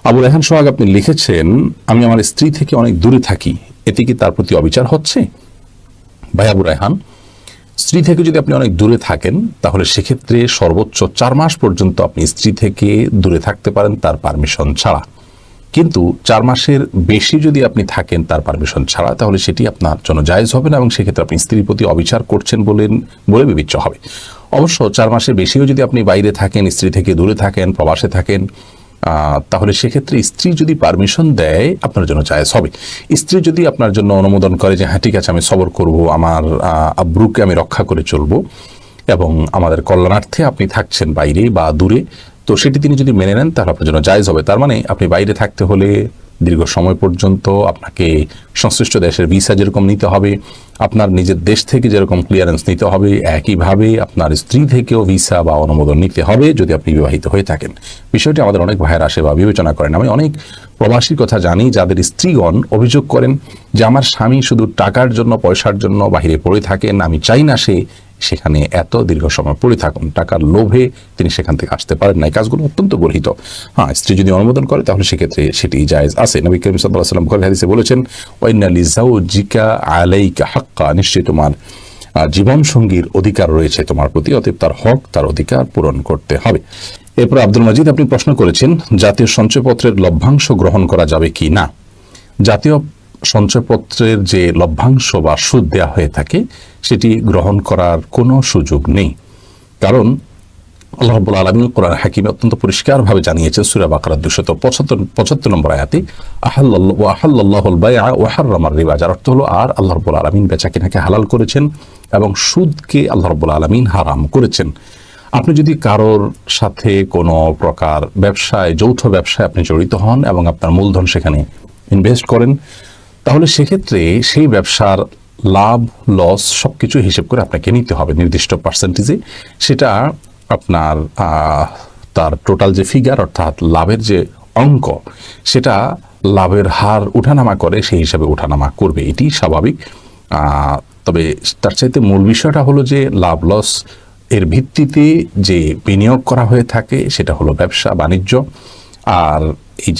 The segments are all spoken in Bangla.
আবু রেহান সোহাগ আপনি লিখেছেন, আমি আমার স্ত্রী থেকে অনেক দূরে থাকি, এতে কি তার প্রতি অবিচার হচ্ছে? ভাই আবু রেহান, স্ত্রী থেকে যদি আপনি অনেক দূরে থাকেন তাহলে সেক্ষেত্রে সর্বোচ্চ 4 মাস পর্যন্ত আপনি স্ত্রী থেকে দূরে থাকতে পারেন তার পারমিশন ছাড়া। কিন্তু 4 মাসের বেশি যদি আপনি থাকেন তার পারমিশন ছাড়া, তাহলে সেটি আপনার জন্য জায়েজ হবে না এবং সেক্ষেত্রে আপনি স্ত্রীর প্রতি অবিচার করছেন বলে বিবেচ্য হবে। অবশ্য 4 মাসের বেশিও যদি আপনি বাইরে থাকেন, স্ত্রী থেকে দূরে থাকেন, প্রবাসে থাকেন, তাহলে সেক্ষেত্রে স্ত্রী যদি পারমিশন দেয় আপনার জন্য জায়েজ হবে। স্ত্রী যদি আপনার জন্য অনুমোদন করে যে হ্যাঁ ঠিক আছে আমি সবর করব, আমার আব্রুকে আমি রক্ষা করে চলবো এবং আমাদের কল্যাণার্থে আপনি থাকছেন বাইরে বা দূরে, তো সেটি তিনি যদি মেনে নেন তাহলে আপনার জন্য জায়েজ হবে। তার মানে আপনি বাইরে থাকতে হলে দীর্ঘ সময় পর্যন্ত আপনাকে সংশ্লিষ্ট দেশের ভিসা যেরকম নিতে হবে, আপনার নিজের দেশ থেকে যেরকম ক্লিয়ারেন্স নিতে হবে, একইভাবে আপনার স্ত্রী থেকেও ভিসা বা অনুমোদন নিতে হবে যদি আপনি বিবাহিত হয়ে থাকেন। বিষয়টি আমাদের অনেক ভাইয়ের আসে বা বিবেচনা করেন। আমি অনেক প্রবাসীর কথা জানি যাদের স্ত্রীগণ অভিযোগ করেন যে আমার স্বামী শুধু টাকার জন্য, পয়সার জন্য বাহিরে পড়ে থাকেন, আমি চাই না সেখানে এত দীর্ঘ সময় পড়ে থাকুন, টাকার লোভে তিনি সেখান থেকে আসতে পারেন না। এই কাজগুলো অত্যন্ত গর্হিত। হ্যাঁ, স্ত্রী যদি অনুমোদন করে তাহলে সেক্ষেত্রে সেটি জায়েজ আছে। নবী করিম সাল্লাল্লাহু আলাইহি ওয়াসাল্লাম বুখারী হাদিসে বলেছেন, ওয়াইন্না লিজাওজিকা আলাইকা হাক্কা, নিশ্চয়ই তোমার জীবন সঙ্গীর অধিকার রয়েছে তোমার প্রতি, অতএব তার হক, তার অধিকার পূরণ করতে হবে। এরপর আব্দুল মজিদ আপনি প্রশ্ন করেছেন, জাতীয় সঞ্চয়পত্রের লভ্যাংশ গ্রহণ করা যাবে কি না। জাতীয় সঞ্চয়পত্রের যে লভ্যাংশ বা সুদ দেওয়া হয়ে থাকে সেটি গ্রহণ করার কোনো সুযোগ নেই, কারণ আল্লাহ রাব্বুল আলামিন কোরআন হাকিমে অত্যন্ত পরিষ্কারভাবে জানিয়েছেন সূরা বাকারা 275 নম্বর আয়াতে, আহাল্লাল্লাহুল বাইআ ওয়া হাররামার রিবা, যার অর্থ হলো আর আল্লাহ রাব্বুল আলামিন বেচাকেনাকে হালাল করেছেন এবং সুদকে আল্লাহ রাব্বুল আলামিন হারাম করেছেন। আপনি যদি কারোর সাথে কোনো প্রকার ব্যবসায়, যৌথ ব্যবসায় আপনি জড়িত হন এবং আপনার মূলধন সেখানে ইনভেস্ট করেন, তাহলে সেক্ষেত্রে সেই ব্যবসার লাভ লস সবকিছু হিসেব করে আপনাকে নিতে হবে নির্দিষ্ট পার্সেন্টেজে। সেটা আপনার তার টোটাল যে ফিগার অর্থাৎ লাভের যে অঙ্ক, সেটা লাভের হার উঠানামা করে সেই হিসাবে উঠানামা করবে, এটি স্বাভাবিক। তবে তার চাইতে মূল বিষয়টা হলো যে লাভ লস এর ভিত্তিতে যে বিনিয়োগ করা হয়ে থাকে সেটা হলো ব্যবসা বাণিজ্য। আর এই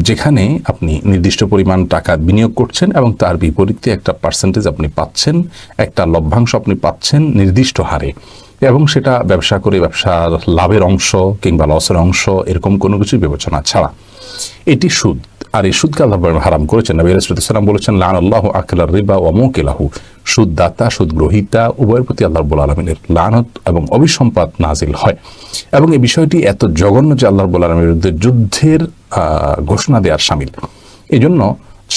যেখানে আপনি নির্দিষ্ট পরিমাণ টাকা বিনিয়োগ করছেন এবং তার বিপরীতে একটা পার্সেন্টেজ আপনি পাচ্ছেন, একটা লভ্যাংশ আপনি পাচ্ছেন নির্দিষ্ট হারে, এবং সেটা ব্যবসা করে ব্যবসার লাভের অংশ কিংবা লসের অংশ এরকম কোনো কিছু বিবেচনা ছাড়া, এটি সুদ। আর এই সুদকে আল্লাহ হারাম করেছেন। নবী আলাইহিস সালাম বলেছেন, লানাল্লাহু আকিলার রিবা ওয়া মুকিলাহু, সুদদাতা সুদ গ্রহীতা উভয়ের প্রতি আল্লাহ রাব্বুল আলামিনের লানত এবং অভিসম্পাত নাজিল হয়। এবং এই বিষয়টি এত জঘন্য যে আল্লাহ রাব্বুল আলামিনের বিরুদ্ধে যুদ্ধের ঘোষণা দেওয়ার শামিল। এই জন্য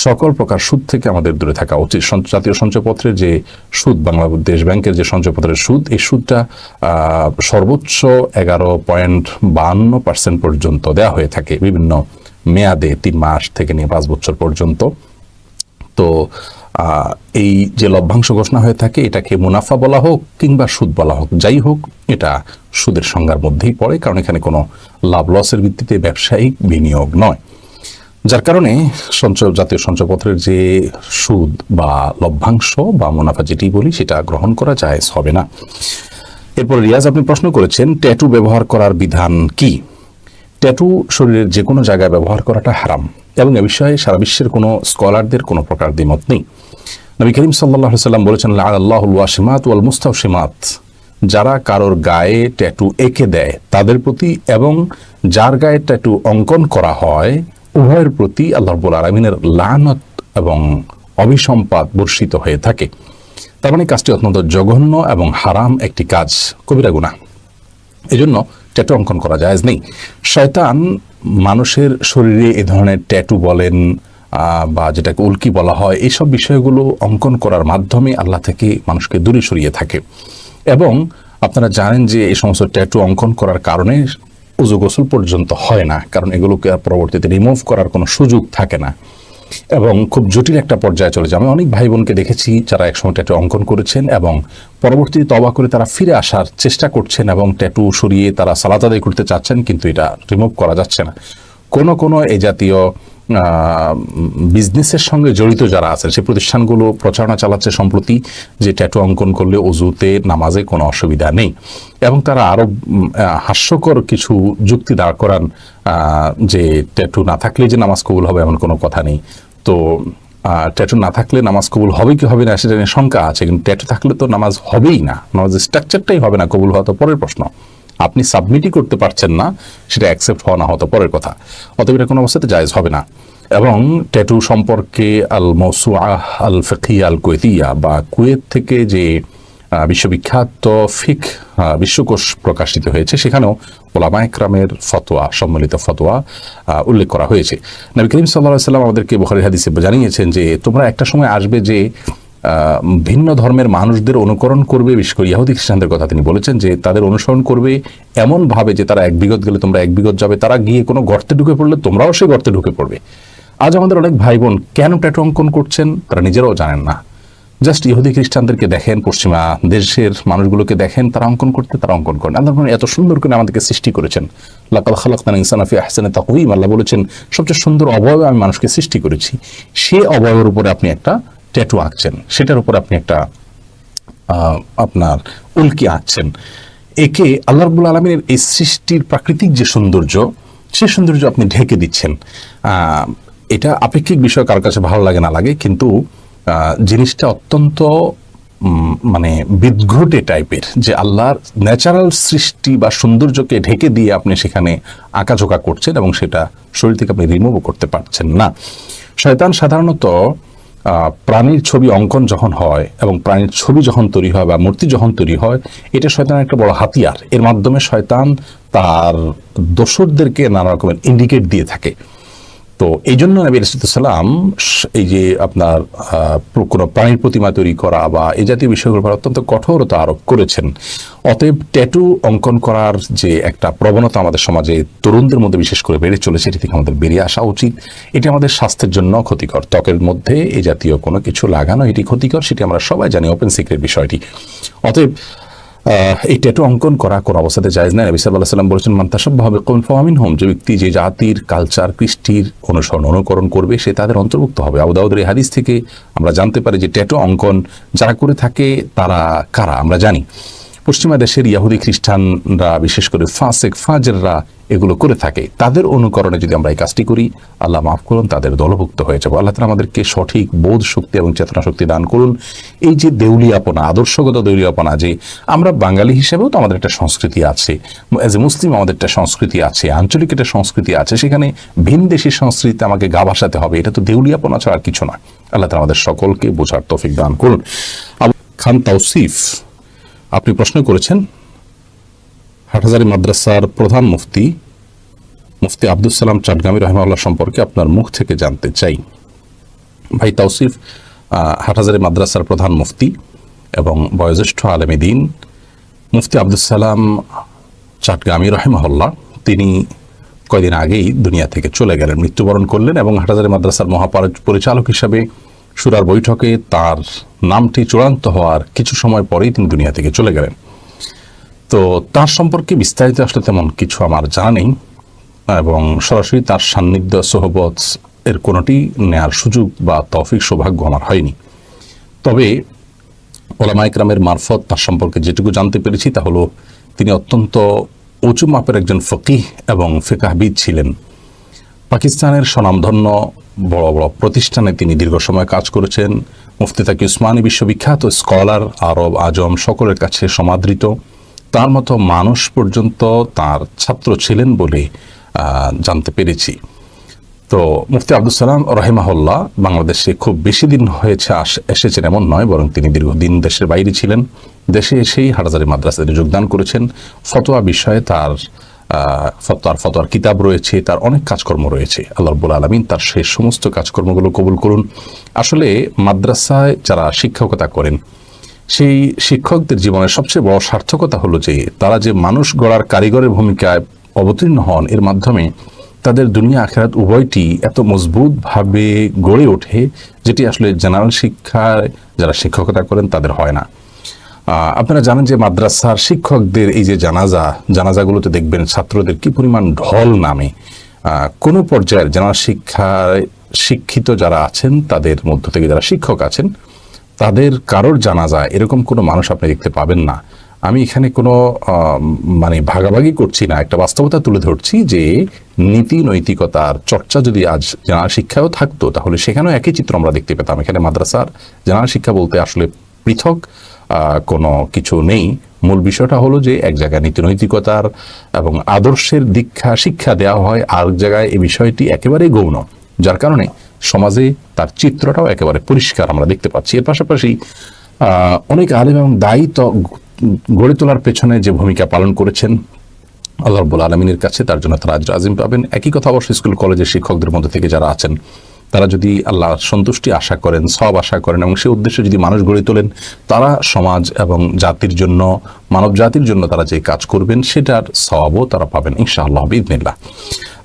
সকল প্রকার সুদ থেকে আমাদের দূরে থাকা উচিত। জাতীয় সঞ্চয়পত্রের যে সুদ, বাংলাদেশ ব্যাংকের যে সঞ্চয়পত্রের সুদ, এই সুদটা সর্বোচ্চ 11.52% পর্যন্ত দেওয়া হয়ে থাকে বিভিন্ন মেয়াদে, 3 মাস থেকে নিয়ে 5 বছর পর্যন্ত। তো এই যে লভ্যাংশ ঘোষণা হয়ে থাকে এটাকে মুনাফা বলা হোক কিংবা সুদ বলা হোক, যাই হোক এটা সুদের সংজ্ঞার মধ্যেই পড়ে, কারণ এখানে কোনো লাভ লসের ভিত্তিতে ব্যবসায়িক বিনিয়োগ নয়। যার কারণে জাতীয় সঞ্চয়পত্রের যে সুদ বা লভ্যাংশ বা মুনাফা যেটি বলি সেটা গ্রহণ করা জায়েজ হবে না। এরপর রিয়াজ আপনি প্রশ্ন করেছেন, ট্যাটু ব্যবহার করার বিধান কি। ট্যাটু শরীরের যে কোনো জায়গায় ব্যবহার করাটা হারাম এবং এ বিষয়ে সারা বিশ্বের কোনো স্কলারদের কোনো প্রকার দ্বিমত নেই। নবী করিম সাল্লাল্লাহু আলাইহি ওয়াসাল্লাম বলেছেন, লাআনাল্লাহুল ওয়াশিমাত ওয়াল মুস্তাওশিমাত, যারা কারোর গায়ে ট্যাটু এঁকে দেয় তাদের প্রতি এবং যার গায়ে ট্যাটু অঙ্কন করা হয় উভয়ের প্রতি আল্লাহ রাব্বুল আলামিনের লানত এবং অভিসম্পাত বর্ষিত হয়ে থাকে। তার মানে কাজটি অত্যন্ত জঘন্য এবং হারাম একটি কাজ, কবিরা গুনাহ। এজন্য ট্যাটু অঙ্কন করা জায়েজ নেই। শয়তান মানুষের শরীরে এ ধরনের ট্যাটু বলেন বা যেটাকে উল্কি বলা হয়, এইসব বিষয়গুলো অঙ্কন করার মাধ্যমে আল্লাহ থেকে মানুষকে দূরে সরিয়ে থাকে। এবং আপনারা জানেন যে এই সমস্ত ট্যাটু অঙ্কন করার কারণে উযু গোসল পর্যন্ত হয় না, কারণ এগুলোকে পরবর্তীতে রিমুভ করার কোনো সুযোগ থাকে না এবং খুব জটিল একটা পর্যায়ে চলে যায়। আমি অনেক ভাই বোনকে দেখেছি যারা একসময় ট্যাটু অঙ্কন করেছেন এবং পরবর্তীতে তওবা করে তারা ফিরে আসার চেষ্টা করছেন এবং ট্যাটু সরিয়ে তারা সালাত আদায় করতে চাচ্ছেন, কিন্তু এটা রিমুভ করা যাচ্ছে না। কোন এই জাতীয় বিজনেসের সঙ্গে জড়িত যারা আছেন সেই প্রতিষ্ঠানগুলো প্রচারণা চালাচ্ছে সম্প্রতি যে ট্যাটু অঙ্কন করলে অজুতে নামাজে কোনো অসুবিধা নেই, এবং তারা আরো হাস্যকর কিছু যুক্তি দাঁড় করান যে ট্যাটু না থাকলে যে নামাজ কবুল হবে এমন কোনো কথা নেই। তো ট্যাটু না থাকলে নামাজ কবুল হবে কি হবে না সেটা নিয়ে শঙ্কা আছে, কিন্তু ট্যাটু থাকলে তো নামাজ হবেই না, নামাজের স্ট্রাকচারটাই হবে না, কবুল হওয়া তো পরের প্রশ্ন। আপনি সাবমিটই করতে পারছেন না, সেটা অ্যাকসেপ্ট হওয়া না হতো পরের কথা, অতএব এটা কোনো অবস্থাতে জায়েজ হবে না। এবং ট্যাটু সম্পর্কে আল মওসুআহ আল ফিকহিয়া আল কুয়েতিয়া বা কুয়েত থেকে যে বিশ্ববিখ্যাত বিশ্বকোষ প্রকাশিত হয়েছে সেখানেও উলামা ইকরামের ফতোয়া, সম্মিলিত ফতোয়া উল্লেখ করা হয়েছে। নবী করিম সাল্লাল্লাহু আলাইহি ওয়াসাল্লাম আমাদেরকে বুখারী হাদিসে জানিয়েছেন যে তোমরা একটা সময় আসবে যে ভিন্ন ধর্মের মানুষদের অনুকরণ করবে, বিশেষ করে ইহুদি খ্রিস্টানদের কথা তিনি বলেছেন যে তাদের অনুসরণ করবে এমন ভাবে যে তারা 1 বিঘত গেলে তোমরা 1 বিঘত যাবে, তারা গিয়ে কোনো গর্তে ঢুকে পড়লে তোমরাও সেই গর্তে ঢুকে পড়বে। আজ আমাদের অনেক ভাই বোন কেন ট্যাটু অঙ্কন করছেন তারা নিজেরাও জানেন না। জাস্ট ইহুদি খ্রিস্টানদেরকে দেখেন, পশ্চিমা দেশের মানুষগুলোকে দেখেন, তারা অঙ্কন করতে তারা অঙ্কন করেন। আল্লাহ এত সুন্দর করে আমাদেরকে সৃষ্টি করেছেন, লাকাদ খালাকনাল ইনসানা ফি আহসানি তাকওয়িম, আল্লাহ বলেছেন সবচেয়ে সুন্দর অবয়বে আমি মানুষকে সৃষ্টি করেছি। সে অবয়বের উপরে আপনি একটা ট্যাটু আঁকছেন, সেটার উপর আপনি একটা আপনার উল্কি আঁকছেন। একে আল্লাহ রাব্বুল আলামিনের এই সৃষ্টির প্রাকৃতিক যে সৌন্দর্য, সে সৌন্দর্য আপনি ঢেকে দিচ্ছেন। এটা আপেক্ষিক বিষয়, কার কাছে ভালো লাগে না লাগে, কিন্তু জিনিসটা অত্যন্ত মানে বিদঘটে টাইপের, যে আল্লাহর ন্যাচারাল সৃষ্টি বা সৌন্দর্যকে ঢেকে দিয়ে আপনি সেখানে আঁকাঝোঁকা করছেন এবং সেটা শরীর থেকে আপনি রিমুভও করতে পারছেন না। শয়তান সাধারণত প্রাণীর ছবি অঙ্কন যখন হয় এবং প্রাণীর ছবি যখন তৈরি হয় বা মূর্তি যখন তৈরি হয়, এটা শয়তানের একটা বড় হাতিয়ার। এর মাধ্যমে শয়তান তার দোসরদেরকে নানা রকমের ইন্ডিকেট দিয়ে থাকে। তো এই জন্য নবী রাসূলুল্লাহ সাল্লাল্লাহু আলাইহি ওয়াসাল্লাম এই যে আপনার কোনো প্রাণীর প্রতিমা তৈরি করা বা এই জাতীয় বিষয়গুলোর উপর অত্যন্ত কঠোরতা আরোপ করেছেন। অতএব ট্যাটু অঙ্কন করার যে একটা প্রবণতা আমাদের সমাজে তরুণদের মধ্যে বিশেষ করে বেড়ে চলেছে, এটি থেকে আমাদের বেরিয়ে আসা উচিত। এটি আমাদের স্বাস্থ্যের জন্য ক্ষতিকর। ত্বকের মধ্যে এই জাতীয় কোনো কিছু লাগানো এটি ক্ষতিকর, সেটি আমরা সবাই জানি, ওপেন সিক্রেট বিষয়টি। অতএব এই ট্যাটু অঙ্কন করা কোন অবস্থাতে জায়েজ নয়। নবী সাল্লাল্লাহু আলাইহি ওয়াসাল্লাম বলেছেন মান তাশাব্বাহা বিকওমিন ফাহুয়া মিনহুম, যে ব্যক্তি যে জাতির কালচার কৃষ্টির অনুকরণ করবে সে তাদের অন্তর্ভুক্ত হবে। আবু দাউদের এই হাদিস থেকে আমরা জানতে পারি যে ট্যাটু অঙ্কন যারা করে থাকে তারা কারা আমরা জানি। পশ্চিমা দেশের ইহুদি খ্রিস্টানরা, বিশেষ করে ফাসেক ফাজেররা এগুলো করে থাকে। তাদের অনুকরণে যদি আমরা এই কাজটি করি, আল্লাহ মাফ করুন, তাদের দলভুক্ত হয়ে যাবো। আল্লাহ তাআলা আমাদেরকে সঠিক বোধ শক্তি এবং চেতনা শক্তি দান করুন। এই যে দেউলিয়াপনা, আদর্শগত দেউলিয়াপনা, যে আমরা বাঙালি হিসেবেও তো আমাদের একটা সংস্কৃতি আছে, এজ এ মুসলিম আমাদের একটা সংস্কৃতি আছে, আঞ্চলিক একটা সংস্কৃতি আছে, সেখানে ভিনদেশী সংস্কৃতিতে আমাকে গা ভাসাতে হবে, এটা তো দেউলিয়াপনা ছাড়া আর কিছু না। আল্লাহ তাআলা আমাদের সকলকে বোঝার তৌফিক দান করুন। আবু খান তাওসিফ আপনি প্রশ্ন করেছেন হাটহাজারী মাদ্রাসার প্রধান মুফতি আব্দুস সালাম চাটগামী রাহিমাহুল্লাহ সম্পর্কে আপনার মুখ থেকে জানতে চাই। ভাই তাওসিফ হাটহাজারী মাদ্রাসার প্রধান মুফতি এবং বয়োজ্যেষ্ঠ আলেমে দ্বীন মুফতি আব্দুস সালাম চাটগামী রাহিমাহুল্লাহ, তিনি কয়েকদিন আগেই দুনিয়া থেকে চলে গেলেন, মৃত্যুবরণ করলেন, এবং হাটহাজারী মাদ্রাসার মহাপরিচালক হিসাবে শুরার বৈঠকে তার নামটি চূড়ান্ত হওয়ার কিছু সময় পরেই তিনি দুনিয়া থেকে চলে গেলেন। তো তার সম্পর্কে বিস্তারিত আসলে তেমন কিছু আমার জানা নেই, এবং সরাসরি তার সান্নিধ্য সোহবত এর কোনোটি নেয়ার সুযোগ বা তৌফিক সৌভাগ্য আমার হয়নি। তবে উলামা ইকরামের মারফত তার সম্পর্কে যেটুকু জানতে পেরেছি তা হলো তিনি অত্যন্ত উঁচু মাপের একজন ফকিহ এবং ফিকহবিদ ছিলেন। পাকিস্তানের স্বনামধন্য বড় বড় প্রতিষ্ঠানে তিনি দীর্ঘ সময় কাজ করেছেন। মুফতি তাকি উসমানী বিশ্ববিখ্যাত স্কলার, আরব আজম সকলের কাছে সমাদৃত। তার মতো মানুষ পর্যন্ত তার ছাত্র ছিলেন বলে জানতে পেরেছি। তো মুফতি আব্দুস সালাম রাহিমাহুল্লাহ বাংলাদেশে খুব বেশি দিন হয়েছে এসেছেন এমন নয়, বরং তিনি দীর্ঘদিন দেশের বাইরে ছিলেন। দেশে এসেই হাটহাজারী মাদ্রাসায় যোগদান করেছেন। ফতোয়া বিষয়ে তার ফতোয়ার কিতাব রয়েছে, তার অনেক কাজকর্ম রয়েছে। আল্লাহ রাব্বুল আলামিন তার সেই সমস্ত কাজকর্মগুলো কবুল করুন। আসলে মাদ্রাসায় যারা শিক্ষকতা করেন, সেই শিক্ষকদের জীবনের সবচেয়ে বড় সার্থকতা হলো যে তারা যে মানুষ গড়ার কারিগরের ভূমিকায় অবতীর্ণ হন, এর মাধ্যমে তাদের দুনিয়া আখিরাত উভয়টি এত মজবুতভাবে গড়ে ওঠে, যেটি আসলে জেনারেল শিক্ষায় যারা শিক্ষকতা করেন তাদের হয় না। আপনারা জানেন যে মাদ্রাসার শিক্ষকদের এই যে জানাজাগুলোতে দেখবেন ছাত্রদের কি পরিমাণ ঢল নামে, কোনো পর্যায়ের জেনারেল শিক্ষায় শিক্ষিত যারা আছেন তাদের মধ্য থেকে যারা শিক্ষক আছেন তাদের কারোর জানাজা এরকম কোনো মানুষ আপনি দেখতে পাবেন না। আমি এখানে কোনো মানে ভাগাভাগি করছি না, একটা বাস্তবতা তুলে ধরছি যে নীতি নৈতিকতার চর্চা যদি আজ জেনারেল শিক্ষায়ও থাকতো তাহলে সেখানেও একই চিত্র আমরা দেখতে পেতাম। এখানে মাদ্রাসার জেনারেল শিক্ষা বলতে আসলে পৃথক কোনো কিছু নেই। মূল বিষয়টা হলো যে এক জায়গায় নীতি নৈতিকতার এবং আদর্শের দীক্ষা শিক্ষা দেওয়া হয়, আর জায়গায় এই বিষয়টি একেবারেই গৌণ, যার কারণে সমাজে তার চিত্রটাও একেবারে পরিষ্কার আমরা দেখতে পাচ্ছি। এর পাশাপাশি অনেক আলেম এবং দায়িত্ব গড়ে তোলার পেছনে যে ভূমিকা পালন করেছেন আল্লাহ রাব্বুল আলামিনের কাছে, তার জন্য তারা আজর আজিম পাবেন। একই কথা অবশ্যই স্কুল কলেজের শিক্ষকদের মধ্যে থেকে যারা আছেন তারা যদি আল্লাহর সন্তুষ্টি আশা করেন, সওয়াব আশা করেন এবং সেই উদ্দেশ্যে যদি মানুষ গড়ে তোলেন, তারা সমাজ এবং জাতির জন্য, মানব জাতির জন্য তারা যে কাজ করবেন সেটার সওয়াবও তারা পাবেন ইনশাআল্লাহ বিইذনিল্লাহ।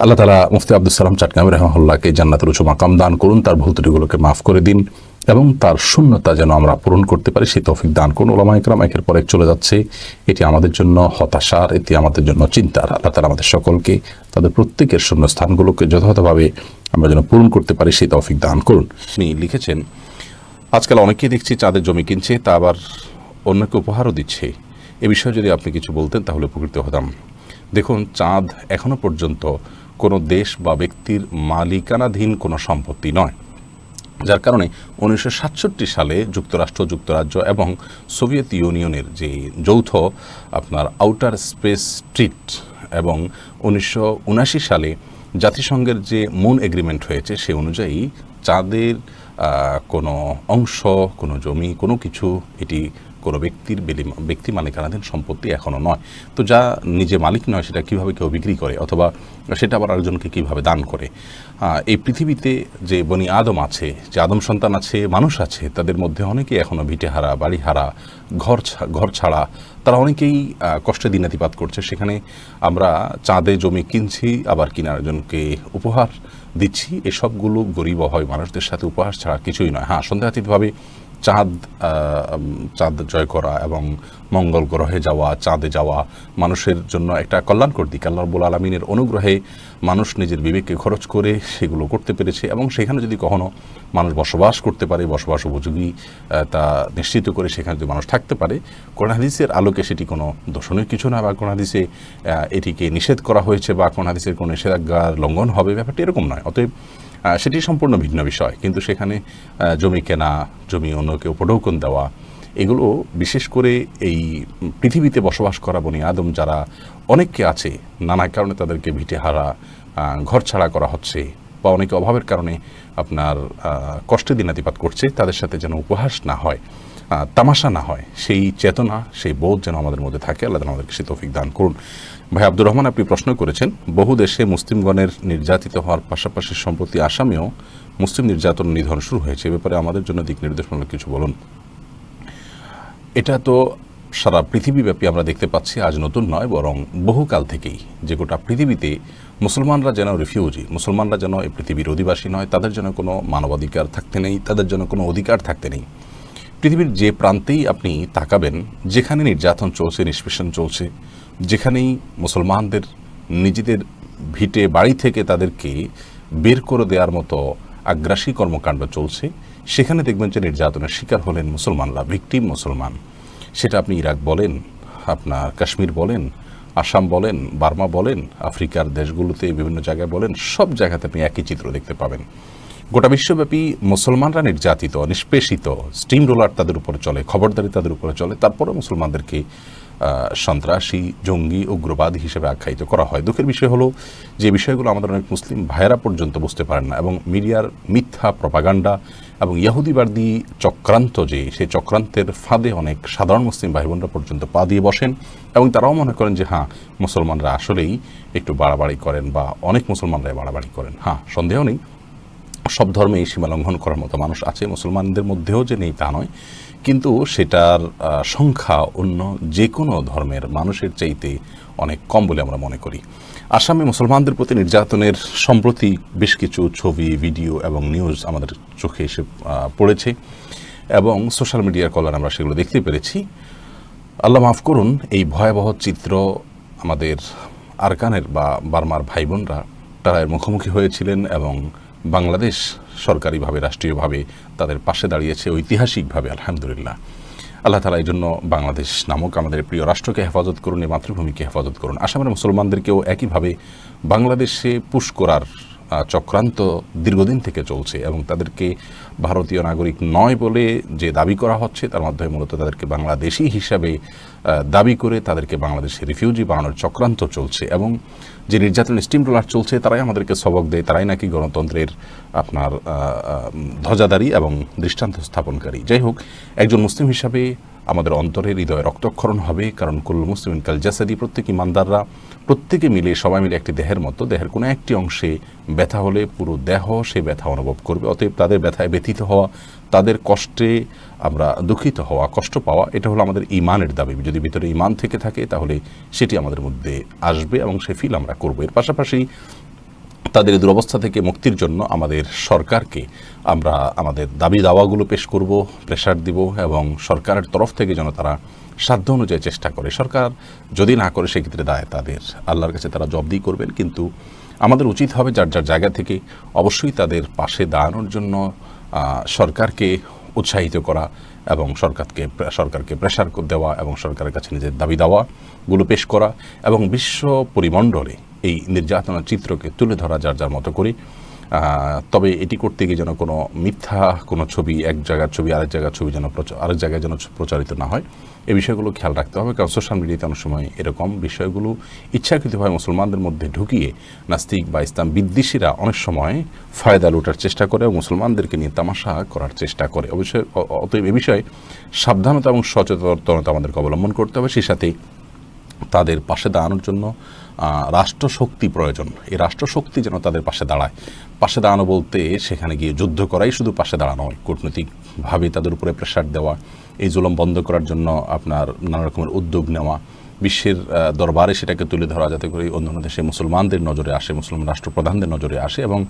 আল্লাহ তাআলা মুফতি আব্দুস সালাম চাটগাঁওয়ী রাহিমাহুল্লাহকে জান্নাতের উঁচু মাকাম দান করুন, তার ভুল ত্রুটিগুলোকে মাফ করে দিন এবং তার শূন্যতা যেন আমরা পূরণ করতে পারি সেই তৌফিক দান করুন। উলামায়ে কেরাম একের পর এক চলে যাচ্ছে, এটি আমাদের জন্য হতাশার, এটি আমাদের জন্য চিন্তার। আল্লাহ তাআলা আমাদের সকলকে তাদের প্রত্যেকের শূন্য স্থানগুলোকে যথাযথভাবে আমরা যেন পূরণ করতে পারি সেই তৌফিক দান করুন। তিনি লিখেছেন, আজকাল অনেকেই দেখছি চাঁদের জমি কিনছে, তা আবার অন্যকে উপহারও দিচ্ছে। এ বিষয়ে যদি আপনি কিছু বলতেন তাহলে উপকৃত হতাম। দেখুন, চাঁদ এখনো পর্যন্ত কোনো দেশ বা ব্যক্তির মালিকানাধীন কোনো সম্পত্তি নয়, যার কারণে 1967 সালে যুক্তরাষ্ট্র, যুক্তরাজ্য এবং সোভিয়েত ইউনিয়নের যে যৌথ আপনার আউটার স্পেস ট্রিট এবং 1979 সালে জাতিসংঘের যে মুন এগ্রিমেন্ট হয়েছে সে অনুযায়ী চাঁদের কোনো অংশ, কোনো জমি, কোনো কিছু এটি কোনো ব্যক্তি মালিকানাধীন সম্পত্তি এখনও নয়। তো যা নিজে মালিক নয় সেটা কীভাবে কেউ বিক্রি করে অথবা সেটা আবার আরেকজনকে কীভাবে দান করে? এই পৃথিবীতে যে বনি আদম আছে, যে আদম সন্তান আছে, মানুষ আছে, তাদের মধ্যে অনেকেই এখনও ভিটেহারা, বাড়িহারা, ঘর ছাড়া, তারা অনেকেই কষ্টে দিনাতিপাত করছে। সেখানে আমরা চাঁদে জমি কিনছি, আবার কিনার জনকে উপহার দিচ্ছি, এসবগুলো গরিব হয় মানুষদের সাথে উপহার ছাড়া কিছুই নয়। হ্যাঁ, সন্দেহাতীতভাবে চাঁদ জয় করা এবং মঙ্গল গ্রহে যাওয়া, চাঁদে যাওয়া মানুষের জন্য একটা কল্যাণকর দিক। আল্লাহ রাব্বুল আলামিনের অনুগ্রহে মানুষ নিজের বিবেককে খরচ করে সেগুলো করতে পেরেছে এবং সেখানে যদি কখনো মানুষ বসবাস করতে পারে, বসবাস উপযোগী তা নিশ্চিত করে সেখানে যদি মানুষ থাকতে পারে, কোরআন হাদিসের আলোকে সেটি কোনো দোষণীয় কিছু না, বা কোরআন হাদিসে এটিকে নিষেধ করা হয়েছে বা কোরআন হাদিসের কোনো নিষেধাজ্ঞার লঙ্ঘন হবে, ব্যাপারটি এরকম নয়। অতএব সেটি সম্পূর্ণ ভিন্ন বিষয়। কিন্তু সেখানে জমি কেনা, জমি অন্যকে উপঢৌকন দেওয়া, এগুলো বিশেষ করে এই পৃথিবীতে বসবাস করা বনি আদম যারা অনেককে আছে, নানা কারণে তাদেরকে ভিটেহারা, ঘর ছাড়া করা হচ্ছে বা অনেকে অভাবের কারণে আপনার কষ্টে দিনাতিপাত করছে, তাদের সাথে যেন উপহাস না হয়, তামাশা না হয়, সেই চেতনা, সেই বোধ যেন আমাদের মধ্যে থাকে। আল্লাহ আমাদেরকে সে তৌফিক দান করুন। ভাই আব্দুর রহমান, আপনি প্রশ্ন করেছেন, বহু দেশে মুসলিমগণের নির্যাতিত হওয়ার পাশাপাশি সম্প্রতি আসামেও মুসলিম নির্যাতন নিধন শুরু হয়েছে, এ ব্যাপারে আমাদের জন্য দিক নির্দেশমূলক কিছু বলুন। এটা তো সারা পৃথিবীব্যাপী আমরা দেখতে পাচ্ছি, আজ নতুন নয়, বরং বহুকাল থেকেই, যে গোটা পৃথিবীতে মুসলমানরা যেন রিফিউজি, মুসলমানরা যেন এই পৃথিবীর অধিবাসী নয়, তাদের যেন কোনো মানবাধিকার থাকতে নেই, তাদের যেন কোনো অধিকার থাকতে নেই। পৃথিবীর যে প্রান্তেই আপনি তাকাবেন, যেখানে নির্যাতন চলছে, নিষ্পেষণ চলছে, যেখানেই মুসলমানদের নিজেদের ভিটে বাড়ি থেকে তাদেরকে বের করে দেওয়ার মতো আগ্রাসী কর্মকাণ্ড চলছে, সেখানে দেখবেন যে নির্যাতনের শিকার হলেন মুসলমানরা, ভিকটিম মুসলমান। সেটা আপনি ইরাক বলেন, আপনার কাশ্মীর বলেন, আসাম বলেন, বার্মা বলেন, আফ্রিকার দেশগুলোতে বিভিন্ন জায়গায় বলেন, সব জায়গাতে আপনি একই চিত্র দেখতে পাবেন। গোটা বিশ্বব্যাপী মুসলমানরা নির্যাতিত, নিষ্পেষিত, স্টিম রোলার তাদের উপরে চলে, খবরদারি তাদের উপরে চলে, তারপরে মুসলমানদেরকে সন্ত্রাসী, জঙ্গি, উগ্রবাদী হিসেবে আখ্যায়িত করা হয়। দুঃখের বিষয় হলো যে বিষয়গুলো আমাদের অনেক মুসলিম ভাইয়েরা পর্যন্ত বুঝতে পারেন না এবং মিডিয়ার মিথ্যা প্রপাগান্ডা এবং ইয়াহুদিবাদী চক্রান্ত, যে সেই চক্রান্তের ফাঁদে অনেক সাধারণ মুসলিম ভাই বোনরা পর্যন্ত পা দিয়ে বসেন এবং তারাও মনে করেন যে হ্যাঁ, মুসলমানরা আসলেই একটু বাড়াবাড়ি করেন বা অনেক মুসলমানরাই বাড়াবাড়ি করেন। হ্যাঁ, সন্দেহ নেই, সব ধর্মে এই সীমা লঙ্ঘন করার মতো মানুষ আছে, মুসলমানদের মধ্যেও যে নেই তা নয়, কিন্তু সেটার সংখ্যা অন্য যে কোনো ধর্মের মানুষের চাইতে অনেক কম বলে আমরা মনে করি। আসামে মুসলমানদের প্রতি নির্যাতনের সম্প্রতি বেশ কিছু ছবি, ভিডিও এবং নিউজ আমাদের চোখে এসে পড়েছে এবং সোশ্যাল মিডিয়ার কল্যাণে আমরা সেগুলো দেখতে পেরেছি। আল্লাহ মাফ করুন, এই ভয়াবহ চিত্র আমাদের আরকানের বা বার্মার ভাই বোনরা একটা রায়ের মুখোমুখি হয়েছিলেন এবং বাংলাদেশ সরকারিভাবে রাষ্ট্রীয়ভাবে তাদের পাশে দাঁড়িয়েছে ঐতিহাসিকভাবে। আলহামদুলিল্লাহ, আল্লাহ তাআলা এই জন্য বাংলাদেশ নামক আমাদের প্রিয় রাষ্ট্রকে হেফাজত করুন, এই মাতৃভূমিকে হেফাজত করুন। আসামের মুসলমানদেরকেও একইভাবে বাংলাদেশে পুশ করার চক্রান্ত দীর্ঘদিন থেকে চলছে এবং তাদেরকে ভারতীয় নাগরিক নয় বলে যে দাবি করা হচ্ছে, তার মাধ্যমে মূলত তাদেরকে বাংলাদেশি হিসাবে দাবি করে তাদেরকে বাংলাদেশে রিফিউজি বানানোর চক্রান্ত চলছে এবং যে নির্যাতন স্টিম রোলার চলছে তারাই আমাদেরকে সবক দেয়, তারাই নাকি গণতন্ত্রের আপনার ধ্বজাধারী এবং দৃষ্টান্ত স্থাপনকারী। যাই হোক, একজন মুসলিম হিসাবে আমাদের অন্তরের হৃদয়ে রক্তক্ষরণ হবে, কারণ কুল্লু মুসলিমিন কাল জাসাদি, প্রত্যেক ইমানদাররা প্রত্যেকে মিলে সবাই মিলে একটি দেহের মতো, দেহের কোনো একটি অংশে ব্যথা হলে পুরো দেহ সেই ব্যথা অনুভব করবে। অতএব তাদের ব্যথায় ব্যথিত হওয়া, তাদের কষ্টে আমরা দুঃখিত হওয়া, কষ্ট পাওয়া, এটা হলো আমাদের ইমানের দাবি। যদি ভিতরে ইমান থেকে থাকে তাহলে সেটি আমাদের মধ্যে আসবে এবং সে ফিল আমরা করবো। এর পাশাপাশি তাদের দুরবস্থা থেকে মুক্তির জন্য আমাদের সরকারকে আমরা আমাদের দাবি দাওয়াগুলো পেশ করব, প্রেশার দিব এবং সরকারের তরফ থেকে যেন তারা সাধ্য অনুযায়ী চেষ্টা করে। সরকার যদি না করে সেক্ষেত্রে দায় তাদের, আল্লাহর কাছে তারা জবাবদিহি করবেন। কিন্তু আমাদের উচিত হবে যার যার জায়গা থেকে অবশ্যই তাদের পাশে দাঁড়ানোর জন্য সরকারকে উৎসাহিত করা এবং সরকারকে প্রেশার দেওয়া এবং সরকারের কাছে নিজের দাবি দাওয়াগুলো পেশ করা এবং বিশ্ব পরিমণ্ডলে এই নির্যাতনের চিত্রকে তুলে ধরা যার যার মতো করে। তবে এটি করতে গিয়ে যেন কোনো মিথ্যা কোনো ছবি, এক জায়গার ছবি আরেক জায়গার ছবি যেন আরেক জায়গায় যেন প্রচারিত না হয়, এই বিষয়গুলো খেয়াল রাখতে হবে। কারণ সোশ্যাল মিডিয়াতে অনেক সময় এরকম বিষয়গুলো ইচ্ছাকৃতভাবে মুসলমানদের মধ্যে ঢুকিয়ে নাস্তিক বা ইসলাম বিদ্বেষীরা অনেক সময় ফায়দা লুটার চেষ্টা করে এবং মুসলমানদেরকে নিয়ে তামাশা করার চেষ্টা করে। অতএব এ বিষয়ে সাবধানতা এবং সচেতনতা আমাদেরকে অবলম্বন করতে হবে। সেই সাথে তাদের পাশে দাঁড়ানোর জন্য রাষ্ট্রশক্তি প্রয়োজন। এই রাষ্ট্রশক্তি যেন তাদের পাশে দাঁড়ায়। পাশে দাঁড়ানো বলতে সেখানে গিয়ে যুদ্ধ করাই শুধু পাশে দাঁড়ানো নয়, কূটনৈতিকভাবে তাদের উপরে প্রেশার দেওয়া, এই জুলুম বন্ধ করার জন্য আপনার নানা রকমের উদ্যোগ নেওয়া, বিশ্বের দরবারে সেটাকে তুলে ধরা যাতে করে অন্যান্য দেশে মুসলমানদের নজরে আসে, মুসলিম রাষ্ট্রপ্রধানদের নজরে আসে এবং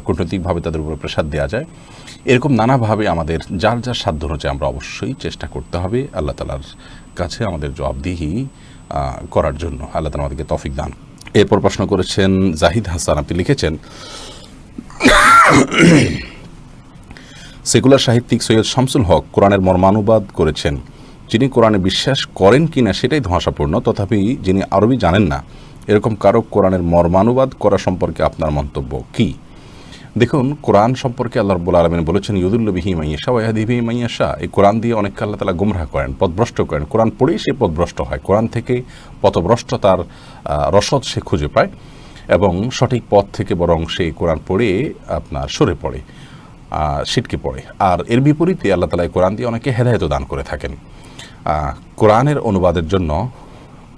কূটনৈতিকভাবে তাদের উপরে প্রেশার দেওয়া যায়। এরকম নানাভাবে আমাদের যার যার সাধ্য অনুযায়ী আমরা অবশ্যই চেষ্টা করতে হবে আল্লাহ তাআলার কাছে আমাদের জবাবদিহি করার জন্য। আল্লাহ তাআলা আমাদেরকে তৌফিক দান। এরপর প্রশ্ন করেছেন জাহিদ হাসান, আপনি লিখেছেন সেকুলার সাহিত্যিক সৈয়দ শামসুল হক কোরআনের মর্মানুবাদ করেছেন। যিনি কোরআনে বিশ্বাস করেন কিনা সেটাই ধোঁয়াশাপূর্ণ, তথাপি যিনি আরবি জানেন না এরকম কারো কোরআনের মর্মানুবাদ করা সম্পর্কে আপনার মন্তব্য কি? দেখুন, কোরআন সম্পর্কে আল্লাহ রাব্বুল আলামিন বলেছেন ইউদুল্লু বিহি মান ইয়াশা ওয়া ইয়াহদি বিহি মান ইয়াশা। এই কোরআন দিয়ে অনেককে আল্লাহ তাআলা গোমরাহ করেন, পথভ্রষ্ট করেন। কোরআন পড়েই সে পথভ্রষ্ট হয়, কোরআন থেকে পথভ্রষ্টতার রসদ সে খুঁজে পায় এবং সঠিক পথ থেকে বরং সেই কোরআন পড়ে আপনার সরে পড়ে, ছিটকে পড়ে। আর এর বিপরীতে আল্লাহ তাআলা কোরআন দিয়ে অনেকে হেদায়েত দান করে থাকেন। কোরআনের অনুবাদের জন্য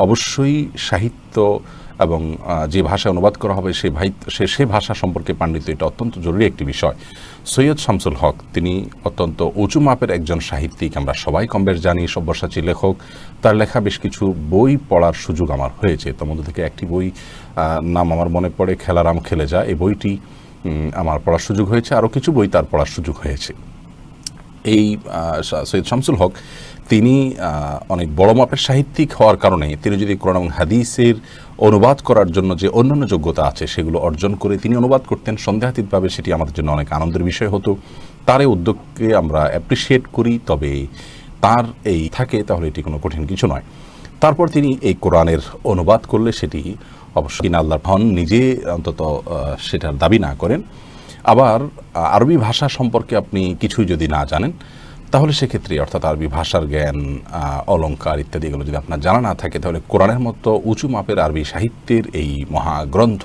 অবশ্যই সাহিত্য এবং যে ভাষায় অনুবাদ করা হবে সে ভাষা সম্পর্কে পাণ্ডিত্য, এটা অত্যন্ত জরুরি একটি বিষয়। সৈয়দ শামসুল হক তিনি অত্যন্ত উঁচু মাপের একজন সাহিত্যিক, আমরা সবাই কম বেশ জানি, সব্যসাচী লেখক। তার লেখা বেশ কিছু বই পড়ার সুযোগ আমার হয়েছে। তার মধ্যে থেকে একটি বই নাম আমার মনে পড়ে, খেলারাম খেলে যা। এই বইটি আমার পড়ার সুযোগ হয়েছে, আরও কিছু বই তার পড়ার সুযোগ হয়েছে। এই সৈয়দ শামসুল হক তিনি অনেক বড় মাপের সাহিত্যিক হওয়ার কারণে তিনি যদি কোরআন এবং হাদিসের অনুবাদ করার জন্য যে অন্যান্য যোগ্যতা আছে সেগুলো অর্জন করে তিনি অনুবাদ করতেন সন্দেহাতীতভাবে, সেটি আমাদের জন্য অনেক আনন্দের বিষয় হতো। তার এই উদ্যোগকে আমরা অ্যাপ্রিসিয়েট করি। তবে তার এই থাকে তাহলে এটি কোনো কঠিন কিছু নয়। তারপর তিনি এই কোরআনের অনুবাদ করলে সেটি অবশ্যই আল্লাহর হন, নিজে অন্তত সেটার দাবি না করেন। আবার আরবি ভাষা সম্পর্কে আপনি কিছুই যদি না জানেন তাহলে সেক্ষেত্রে অর্থাৎ আরবি ভাষার জ্ঞান, অলঙ্কার ইত্যাদি এগুলো যদি আপনার জানা না থাকে তাহলে কোরআনের মতো উঁচু মাপের আরবি সাহিত্যের এই মহাগ্রন্থ,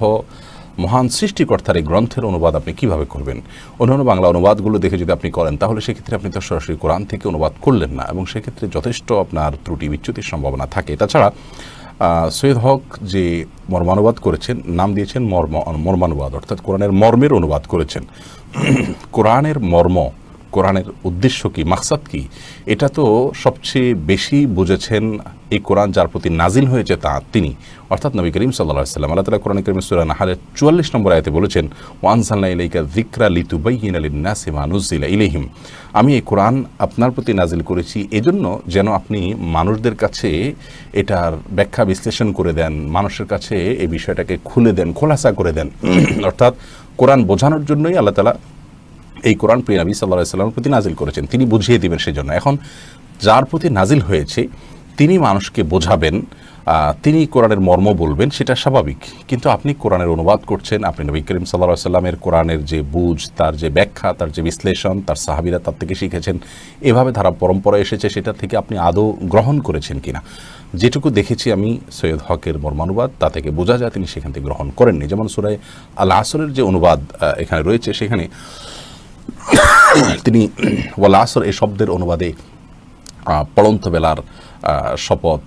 মহান সৃষ্টিকর্তার এই গ্রন্থের অনুবাদ আপনি কিভাবে করবেন? অন্যান্য বাংলা অনুবাদগুলো দেখে যদি আপনি করেন তাহলে সেক্ষেত্রে আপনি তো সরাসরি কোরআন থেকে অনুবাদ করলেন না এবং সেক্ষেত্রে যথেষ্ট আপনার ত্রুটি বিচ্যুতির সম্ভাবনা থাকে। তাছাড়া সৈয়দ হক যে মর্মানুবাদ করেছেন, নাম দিয়েছেন মর্মানুবাদ, অর্থাৎ কোরআনের মর্মের অনুবাদ করেছেন। কোরআনের মর্ম কোরআনের উদ্দেশ্য কি, মাকসাদ কি, এটা তো সবচেয়ে বেশি বুঝেছেন এই কোরআন যার প্রতি নাজিল হয়েছে তিনি, অর্থাৎ নবী করিম সাল্লাল্লাহু আলাইহি ওয়াসাল্লাম। আল্লাহ তাআলা কোরআন কারীমে সূরা নাহলের 44 নম্বর আয়াতে বলেছেন, ওয়া আনজালনা ইলাইকা যিকরা লিতুবাইয়িনা লিন-নাসি মা নুযিলা ইলাইহিম। আমি এই কোরআন আপনার প্রতি নাজিল করেছি এজন্য যেন আপনি মানুষদের কাছে এটার ব্যাখ্যা বিশ্লেষণ করে দেন, মানুষের কাছে এই বিষয়টাকে খুলে দেন, খোলাসা করে দেন। অর্থাৎ কোরআন বোঝানোর জন্যই আল্লাহ তাআলা এই কোরআন প্রিয় নবী সাল্লাল্লাহু আলাইহি ওয়াসাল্লামের প্রতি নাজিল করেছেন, তিনি বুঝিয়ে দিবেন সেজন্য। এখন যার প্রতি নাজিল হয়েছে তিনি মানুষকে বোঝাবেন, তিনি কোরআনের মর্ম বলবেন, সেটা স্বাভাবিক। কিন্তু আপনি কোরআনের অনুবাদ করছেন, আপনি নবী করিম সাল্লাল্লাহু আলাইহি ওয়াসাল্লামের কোরআনের যে বুঝ, তার যে ব্যাখ্যা, তার যে বিশ্লেষণ, তার সাহাবীরা তার থেকে শিখেছেন, এভাবে ধারা পরম্পরা এসেছে, সেটা থেকে আপনি আদৌ গ্রহণ করেছেন কিনা। যেটুকু দেখেছি আমি সৈয়দ হকের মর্মানুবাদ, তা থেকে বোঝা যায় তিনি সেখান থেকে গ্রহণ করেননি। যেমন সূরা আল আসরের যে অনুবাদ এখানে রয়েছে, সেখানে তিনি ওয়াল আসর এই শব্দের অনুবাদে পড়ন্ত বেলার শপথ,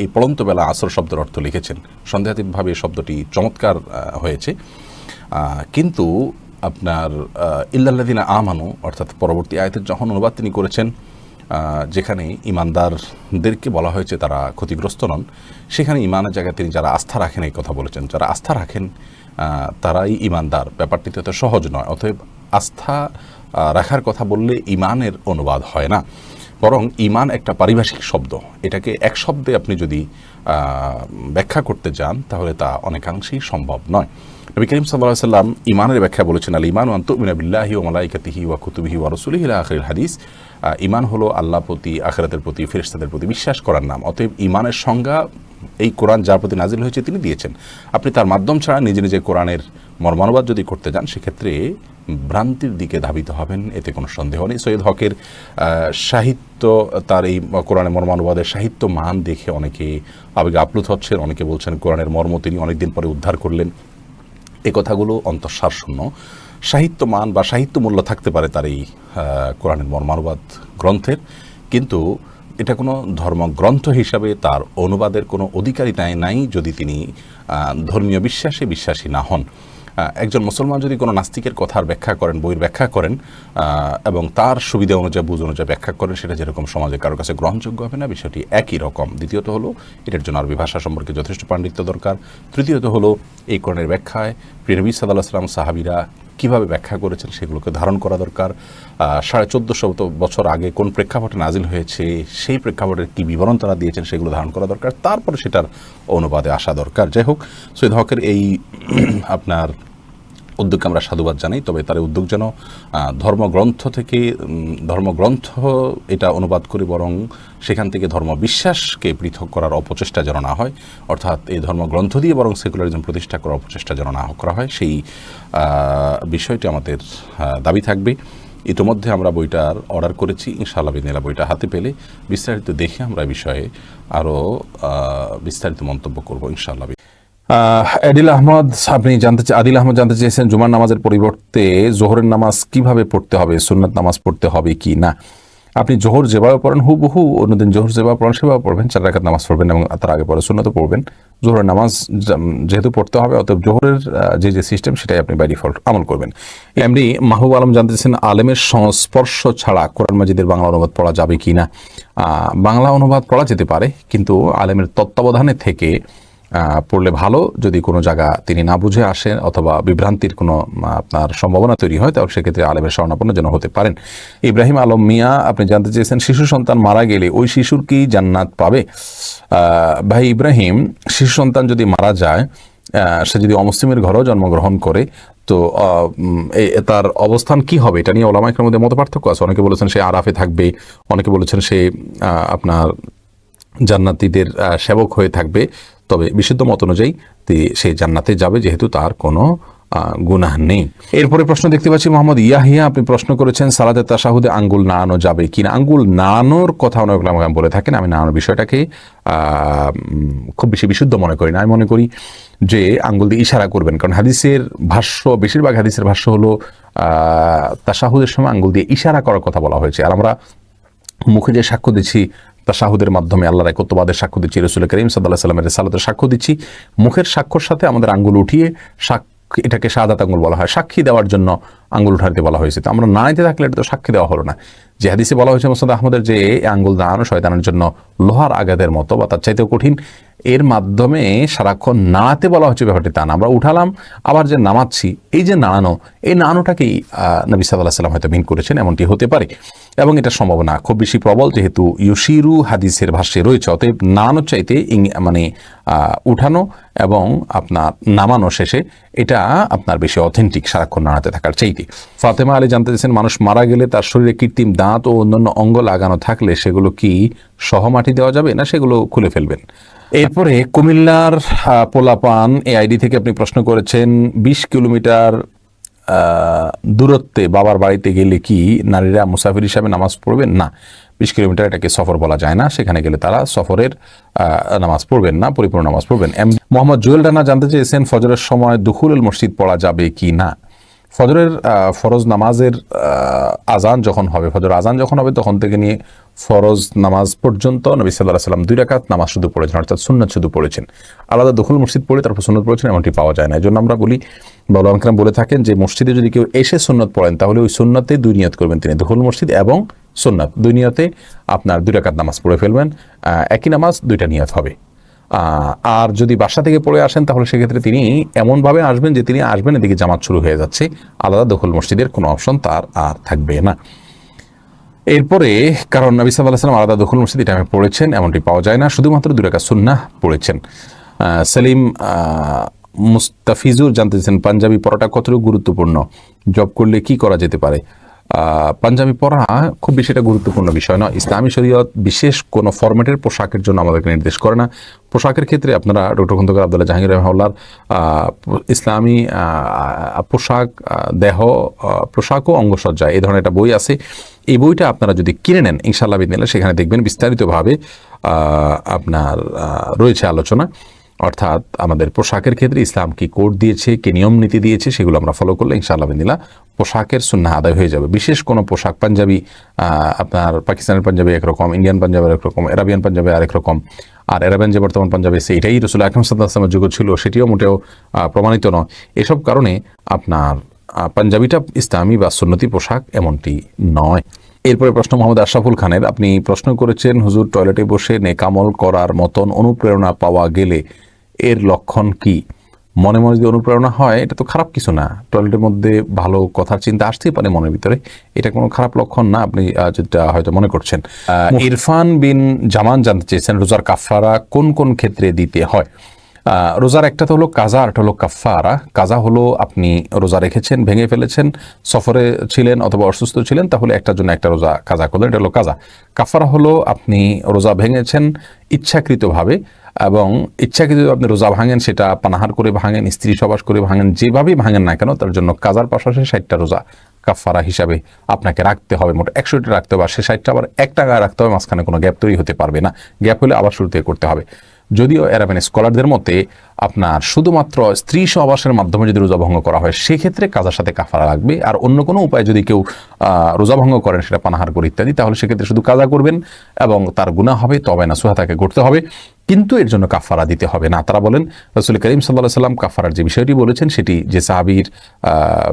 এই পড়ন্ত বেলা আসর শব্দের অর্থ লিখেছেন। সন্দেহাতীতভাবে এই শব্দটি চমৎকার হয়েছে, কিন্তু আপনার ইল্লাল্লাযিনা আমানু অর্থাৎ পরবর্তী আয়াতের যখন অনুবাদ তিনি করেছেন, যেখানে ইমানদারদেরকে বলা হয়েছে তারা ক্ষতিগ্রস্ত নন, সেখানে ইমানের জায়গায় তিনি যারা আস্থা রাখেন এই কথা বলেছেন। যারা আস্থা রাখেন তারাই ইমানদার, ব্যাপারটি তো সহজ নয়। অতএব আস্থা রাখার কথা বললে ইমানের অনুবাদ হয় না, বরং ইমান একটা পারিভাষিক শব্দ। এটাকে এক শব্দে আপনি যদি ব্যাখ্যা করতে যান তাহলে তা অনেকাংশেই সম্ভব নয়। নবী করিম সাল্লাল্লাহু আলাইহি ওয়াসাল্লাম ইমানের ব্যাখ্যা বলেছেন, আল ঈমানু আন তু'মিনা বিল্লাহি ওয়া মালাইকাতিহি ওয়া কুতুবিহি ওয়া রাসূলিহি ইলা আখিরিল হাদিস। ইমান হলো আল্লাহর প্রতি, আখিরাতের প্রতি, ফেরেশতাদের প্রতি বিশ্বাস করার নাম। অতএব ইমানের সংজ্ঞা এই কোরআন যার প্রতি নাজিল হয়েছে তিনি দিয়েছেন। আপনি তার মাধ্যম ছাড়া নিজে নিজে কোরআনের মর্মানুবাদ যদি করতে যান, সেক্ষেত্রে ভ্রান্তির দিকে ধাবিত হবেন, এতে কোনো সন্দেহ নেই। সৈয়দ হকের সাহিত্য, তার এই কোরআনের মর্মানুবাদের সাহিত্য মান দেখে অনেকে আবেগে আপ্লুত হচ্ছেন, অনেকে বলছেন কোরআনের মর্ম তিনি অনেকদিন পরে উদ্ধার করলেন। এ কথাগুলো অন্তঃসার শূন্য। সাহিত্য মান বা সাহিত্য মূল্য থাকতে পারে তার এই কোরআনের মর্মানুবাদ গ্রন্থের, কিন্তু এটা কোনো ধর্মগ্রন্থ হিসাবে তার অনুবাদের কোনো অধিকারিতাই নাই যদি তিনি ধর্মীয় বিশ্বাসে বিশ্বাসী না হন। একজন মুসলমান যদি কোনো নাস্তিকের কথার ব্যাখ্যা করেন, বইয়ের ব্যাখ্যা করেন এবং তার সুবিধা অনুযায়ী, বুঝ অনুযায়ী ব্যাখ্যা করেন, সেটা যেরকম সমাজে কারোর কাছে গ্রহণযোগ্য হবে না, বিষয়টি একই রকম। দ্বিতীয়ত হলো এটার জন্য আরবি ভাষা সম্পর্কে যথেষ্ট পাণ্ডিত্য দরকার। তৃতীয়ত হলো এই কোরআনের ব্যাখ্যায় প্রিয় নবী সাল্লাল্লাহু আলাইহি ওয়াসাল্লাম, সাহাবীরা কীভাবে ব্যাখ্যা করেছেন সেগুলোকে ধারণ করা দরকার। 1450 বছর আগে কোন প্রেক্ষাপটে নাজিল হয়েছে, সেই প্রেক্ষাপটের কী বিবরণ তারা দিয়েছেন সেগুলো ধারণ করা দরকার, তারপরে সেটার অনুবাদে আসা দরকার। যাই হোক, সৈয়দ হকের এই আপনার উদ্যোগকে আমরা সাধুবাদ জানাই, তবে তার উদ্যোগ যেন ধর্মগ্রন্থ থেকে, ধর্মগ্রন্থ এটা অনুবাদ করে বরং সেখান থেকে ধর্মবিশ্বাসকে পৃথক করার অপচেষ্টা যেন না হয়, অর্থাৎ এই ধর্মগ্রন্থ দিয়ে বরং সেকুলারিজম প্রতিষ্ঠা করার অপচেষ্টা যেন না করা হয়, সেই বিষয়টি আমাদের দাবি থাকবে। ইতিমধ্যে আমরা বইটার অর্ডার করেছি, ইনশাআল্লাহ বিদিনিল্লাহ বইটা হাতে পেলে বিস্তারিত দেখে আমরা এই বিষয়ে আরও বিস্তারিত মন্তব্য করব ইনশাআল্লাহ। আদিল আহমদ জানতে চেয়েছেন জুমার নামাজের পরিবর্তে জোহরের নামাজ কিভাবে পড়তে হবে, সুন্নাত নামাজ পড়তে হবে কি না। আপনি জোহর যেভাবে পড়েন হুবহু অন্যদিন জোহর যেভাবে পড়েন সেভাবে পড়বেন, 4 রাকাত নামাজ পড়বেন এবং তার আগে পরে সুন্নাতও পড়বেন। জোহরের নামাজ যেহেতু পড়তে হবে, অতএব জোহরের যে সিস্টেম সেটাই আপনি বাই ডিফল্ট আমল করবেন। এমনি মাহবুব আলম জানতে চেয়েছেন আলেমের সংস্পর্শ ছাড়া কোরআন মাজিদের বাংলা অনুবাদ পড়া যাবে কি না। বাংলা অনুবাদ পড়া যেতে পারে, কিন্তু আলেমের তত্ত্বাবধানে থেকে পড়লে ভালো। যদি কোনো জায়গা তিনি না বুঝে আসেন অথবা বিভ্রান্তির কোনো আপনার সম্ভাবনা তৈরি হয়, তাহলে সেক্ষেত্রে আলেমের শরণাপন্ন যেন হতে পারেন। ইব্রাহিম আলম মিয়া আপনি জানতে চেয়েছেন শিশু সন্তান মারা গেলে ওই শিশুর কি জান্নাত পাবে। ভাই ইব্রাহিম, শিশু সন্তান যদি মারা যায়, সে যদি অমুসলিমের ঘরেও জন্মগ্রহণ করে, তো তার অবস্থান কি হবে এটা নিয়ে ওলামায়ে মধ্যে মতপার্থক্য আছে। অনেকে বলেছেন সে আরাফে থাকবে, অনেকে বলেছেন সে আপনার জান্নাতীদের সেবক হয়ে থাকবে। তবে বিশুদ্ধ মত অনুযায়ী সে জান্নাতে যাবে, যেহেতু তার কোনো গুনাহ নেই। এরপরে প্রশ্ন দেখতে পাচ্ছি মোহাম্মদ ইয়াহিয়া, আপনি প্রশ্ন করেছেন সালাতে তাশাহুদে আঙ্গুল নাড়ানো যাবে কিনা। আঙ্গুল নাড়ানোর কথা অনেক ওলামা বলে থাকেন, আমি নাড়ানোর বিষয়টাকে খুব বেশি বিশুদ্ধ মনে করি না। আমি মনে করি যে আঙ্গুল দিয়ে ইশারা করবেন, কারণ হাদিসের ভাষ্য, বেশিরভাগ হাদিসের ভাষ্য হলো তাশাহুদের সময় আঙ্গুল দিয়ে ইশারা করার কথা বলা হয়েছে। আর আমরা মুখে যে সাক্ষ্য দিচ্ছি তাশাহুদের মাধ্যমে আল্লাহর একত্ববাদের সাক্ষ্য দিচ্ছি, রাসূল করিম সাল্লাল্লাহু আলাইহি ওয়াসাল্লামের রিসালাতের সাক্ষ্য দিচ্ছি, মুখের সাক্ষ্যর সাথে আমাদের আঙ্গুল উঠিয়ে এটাকে শাহাদাত আঙ্গুল বলা হয়, সাক্ষী দেওয়ার জন্য আঙ্গুল উঠাতে বলা হয়েছে। তো আমরা নাড়াইতে থাকলে এটা তো সাক্ষী দেওয়া হলো না। যে হাদিসে বলা হয়েছে মুসনাদ আহমদের যে আঙ্গুল দাঁড়ানো শয়তানের জন্য লোহার আঘাতের মতো বা তার চাইতেও কঠিন, এর মাধ্যমে সারাক্ষণ নাড়াতে বলা হচ্ছে ব্যাপারটি তা না। আমরা উঠালাম আবার যে নামাচ্ছি, এই যে নাড়ানো, এই নাড়ানোটাকেই নবী সাল্লাল্লাহু আলাইহি সাল্লাম হয়তো মিন করেছেন, এমনটি হতে পারে এবং এটা সম্ভাবনা খুব বেশি প্রবল, যেহেতু ইউশিরু হাদিসের ভাষ্যে রয়েছে। অতএব নাড়ানোর চাইতে মানে উঠানো এবং আপনার নামানো শেষে এটা আপনার বেশি অথেন্টিক সারাক্ষণ নাড়াতে থাকার চাইতে। ফাতেমা আলী জানতে চেয়েছেন, মানুষ মারা গেলে তার শরীরে কৃত্রিম দাঁত ও অন্যান্য অঙ্গ লাগানো থাকলে সেগুলো কি সহ মাটি দেওয়া যাবে, না সেগুলো খুলে ফেলবেন? এরপরে কুমিল্লার পোলাপান এই আইডি থেকে আপনি প্রশ্ন করেছেন, 20 কিলোমিটার দূরত্বে বাবার বাড়িতে গেলে কি নারীরা মুসাফির হিসাবে নামাজ পড়বেন? না, 20 কিলোমিটার এটাকে সফর বলা যায় না। সেখানে গেলে তারা সফরের নামাজ পড়বেন না, পরিপূর্ণ নামাজ পড়বেন। মোহাম্মদ জুয়েল রানা জানতে চেয়েছেন, ফজরের সময় দুখুলুল মসজিদ পড়া যাবে কি না? ফজরের ফরজ নামাজের আজান যখন হবে, ফজর আজান যখন হবে, তখন থেকে নিয়ে ফরজ নামাজ পর্যন্ত নবী সাল্লাল্লাহু আলাইহি সাল্লাম 2 রাকাত নামাজ শুধু পড়েছেন, অর্থাৎ সুন্নাত শুধু পড়েছেন। আলাদা দুখুল মসজিদ পড়ে তারপর সুন্নাত পড়েছেন এমনটি পাওয়া যায় না। এই জন্য আমরা বলি, উলামা কেরাম বলে থাকেন যে মসজিদে যদি কেউ এসে সুন্নাত পড়েন তাহলে ওই সুন্নাতে 2 নিয়ত করবেন তিনি, দুখুল মসজিদ এবং সুন্নাত 2 নিয়তে আপনার 2 রাকাত নামাজ পড়ে ফেলবেন। একই নামাজ 2টা নিয়ত হবে। আর যদি বাসা থেকে পড়ে আসেন তাহলে সেক্ষেত্রে তিনি এমনভাবে আসবেন যে তিনি আসবেন এদিকে জামাত শুরু হয়ে যাচ্ছে, আলাদা দখল মসজিদের কোনো অপশন তার আর থাকবে না। এরপরে কারণ নবী সাল্লাল্লাহু আলাইহি সাল্লাম আলাদা দখল মসজিদ এটা আমি পড়েছেন এমনটি পাওয়া যায় না, শুধুমাত্র 2 রাকাত সুন্নাহ পড়েছেন। সেলিম মুস্তাফিজুর জানতে চাইছেন, পাঞ্জাবি পরাটা কতটুকু গুরুত্বপূর্ণ, জব করলে কি করা যেতে পারে? পাঞ্জাবি পরা খুব বেশি একটা গুরুত্বপূর্ণ বিষয় নয়। ইসলামী শরীয়ত বিশেষ কোনো ফরম্যাটের পোশাকের জন্য আমাদেরকে নির্দেশ করে না। পোশাকের ক্ষেত্রে আপনারা ডক্টর খন্দকার আব্দুল্লাহ জাহাঙ্গীর রাহিমাহুল্লাহর ইসলামী পোশাক, দেহ পোশাক ও অঙ্গসজ্জা এই ধরনের একটা বই আছে। এই বইটা আপনারা যদি কিনে নেন ইনশাআল্লাহ বিদিনিল্লাহ, সেখানে দেখবেন বিস্তারিতভাবে আপনার রয়েছে আলোচনা। অর্থাৎ আমাদের পোশাকের ক্ষেত্রে ইসলাম কি কোড দিয়েছে, কি নিয়ম নীতি দিয়েছে, সেগুলো আমরা ফলো করলে ইনশাআল্লাহ বিদিনিল্লাহ পোশাকের সুন্নাহ আদায় হয়ে যাবে। বিশেষ কোনো পোশাক, পাঞ্জাবি আপনার পাকিস্তানের পাঞ্জাবি একরকম, ইন্ডিয়ান পাঞ্জাবের একরকম, আরাবিয়ান পাঞ্জাবি আরেক রকম, আর আরাবিয়ান যে বর্তমান পাঞ্জাবি আছে এটাই রাসূল আকরাম সাল্লাল্লাহু আলাইহি ওয়াসাল্লামের যুগ ছিল, সেটিও মোটেও প্রমাণিত নয়। এসব কারণে আপনার পাঞ্জাবিটা ইসলামী বা সুন্নতি পোশাক এমনটি নয়। এরপরে প্রশ্ন মোহাম্মদ আশরাফুল খানের, আপনি প্রশ্ন করেছেন, হুজুর টয়লেটে বসে নেকামল করার মতন অনুপ্রেরণা পাওয়া গেলে এর লক্ষণ কি? মনে মনে যদি অনুপ্রেরণা হয় এটা তো খারাপ কিছু না, টয়লেটের মধ্যে ভালো কথার চিন্তা আসতেই পারে মনের ভিতরে, এটা কোনো খারাপ লক্ষণ না আপনি যেটা হয়তো মনে করছেন। ইরফান বিন জামান জানতে চেয়েছেন, রোজার কাফারা কোন কোন ক্ষেত্রে দিতে হয়? রোজার একটা তো হলো কাজা, আর একটা হলো কাফারা। কাজা হলো আপনি রোজা রেখেছেন, ভেঙে ফেলেছেন, সফরে ছিলেন অথবা অসুস্থ ছিলেন, তাহলে একটার জন্য একটা রোজা কাজা করলেন, এটা হলো কাজা। কাফারা হলো আপনি রোজা ভেঙেছেন ইচ্ছাকৃতভাবে, এবং ইচ্ছাকৃত আপনি রোজা ভাঙেন, সেটা পানাহার করে ভাঙেন, স্ত্রী সবাস করে ভাঙেন, যেভাবেই ভাঙেন না কেন, তার জন্য কাজার পাশাপাশি 60টা রোজা কাফারা হিসাবে আপনাকে রাখতে হবে। মোট 100টা রাখতে হবে, আর সে 60টা আবার একটা গায়ে রাখতে হবে, মাঝখানে কোনো গ্যাপ তৈরি হতে পারবে না। গ্যাপ হলে আবার শুরু থেকে করতে হবে। যদিও আরাবিয়ান স্কলারদের মতে আপনার শুধুমাত্র স্ত্রী সহবাসের মাধ্যমে যদি রোজা ভঙ্গ করা হয় সেক্ষেত্রে কাজার সাথে কাফারা লাগবে, আর অন্য কোনো উপায় যদি কেউ রোজা ভঙ্গ করেন, সেটা পানাহার করে ইত্যাদি, তাহলে সেক্ষেত্রে শুধু কাজা করবেন এবং তার গুনাহ হবে, তবে না সুহা তাকে করতে হবে, কিন্তু এর জন্য কাফারা দিতে হবে না। তারা বলেন রাসূল করিম সাল্লাল্লাহু আলাইহি সাল্লাম কাফারার যে বিষয়টি বলেছেন সেটি, যে সাহাবীর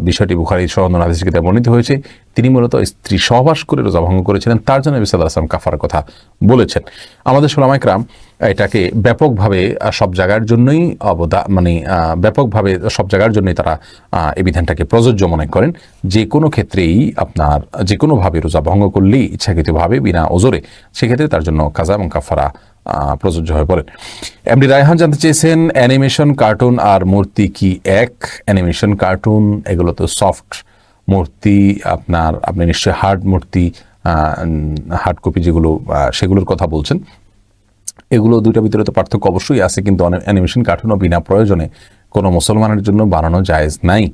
বিষয়টি বুখারীর সহ অন্যান্য হাদিস কিতাবে বর্ণিত হয়েছে, তিনি মূলত স্ত্রী সহবাস করে রোজা ভঙ্গ করেছিলেন, তার জন্য নবী সাল্লাল্লাহু আলাইহি সাল্লাম কাফারার কথা বলেছেন। আমাদের উলামায়ে কেরাম এটাকে ব্যাপকভাবে সব জায়গার জন্যই ব্যাপকভাবে সব জায়গার জন্যই তারা এই বিধানটাকে প্রযোজ্য মনে করেন। যে কোনো ক্ষেত্রেই আপনার যে কোনোভাবে রোজা ভঙ্গ করলেই ইচ্ছাকৃতভাবে বিনা ওজরে, সেক্ষেত্রে তার জন্য কাজা এবং কাফারা প্রযোজ্য হয়ে পড়েন। এমডি রায়হান জানতে চেয়েছেন, অ্যানিমেশন কার্টুন আর মূর্তি কি এক? অ্যানিমেশন কার্টুন এগুলো তো সফট মূর্তি, আপনি নিশ্চয়ই হার্ড মূর্তি, হার্ড কপি যেগুলো, সেগুলোর কথা বলছেন। এগুলো দুইটার ভিতরে তো পার্থক্য অবশ্যই আছে, কিন্তু অ্যানিমেশন কার্টুনও বিনা প্রয়োজনে কোনো মুসলমানের জন্য বানানো জায়েজ নাই।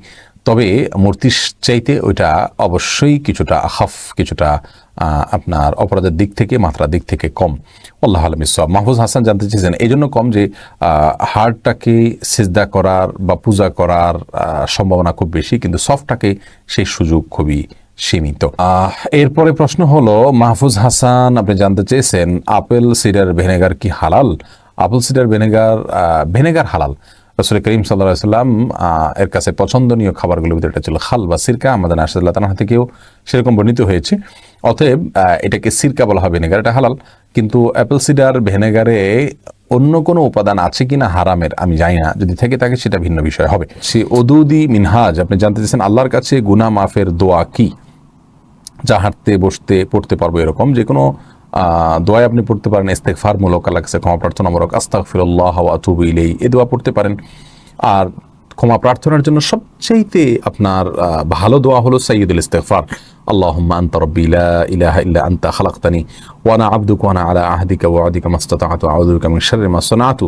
তবে মূর্তির চাইতে ওইটা অবশ্যই কিছুটা আখাফ, কিছুটা আপনার অপরাধের দিক থেকে, মাত্রার দিক থেকে কম। আল্লাহ আলম ইসলাম। মাহফুজ হাসান জানতে চেয়েছেন, এই জন্য কম যে হার্ডটাকে সিজদা করার বা পূজা করার সম্ভাবনা খুব বেশি, কিন্তু সফটটাকে সেই সুযোগ খুবই সীমিত। এরপরে প্রশ্ন হলো, মাহফুজ হাসান আপনি জানতে চেয়েছেন, আপেল সিডার ভিনেগার কি হালাল? আপেল সিডার ভিনেগার হালাল। রাসূল করিম সাল্লাল্লাহু আলাইহি ওয়াসাল্লাম এর কাছে পছন্দনীয় খাবারগুলোর ভিতরে একটা ছিল খাল বা সিরকা। আমাদের আয়েশা রাদিয়াল্লাহু তাআলা থেকেও সেরকম বর্ণিত হয়েছে। অতএব এটাকে সিরকা বলা হয়, ভিনেগার, এটা হালাল। কিন্তু অ্যাপেল সিডার ভিনেগারে অন্য কোনো উপাদান আছে কিনা হারামের আমি জানি না, যদি থেকে থাকে সেটা ভিন্ন বিষয় হবে। সে ওদুদি মিনহাজ, আপনি জানতে চাইছেন আল্লাহর কাছে গুনাহ মাফের দোয়া কি, যা হাঁটতে বসতে পড়তে পারবো এরকম যে কোনো দোয়ায় আপনি পড়তে পারেন। ইস্তেগফার মূলক, আল্লাহর কাছে ক্ষমা প্রার্থনামূলক, আস্তাগফিরুল্লাহ ওয়া আতুবু ইলাইহি, এই দোয়া পড়তে পারেন। আর ক্ষমা প্রার্থনার জন্য সবচেয়ে আপনার ভালো দোয়া হলো সাইয়্যিদুল ইস্তিগফার, আল্লাহুম্মা আনতা রাব্বি লা ইলাহা ইল্লা আনতা খালাকতানি ওয়া আনা আবদুকা ওয়া আনা আলা আহদিকা ওয়া ওয়াদিকা মাসতাতা'তু আউযু বিকা মিন শাররি মা সানা'তু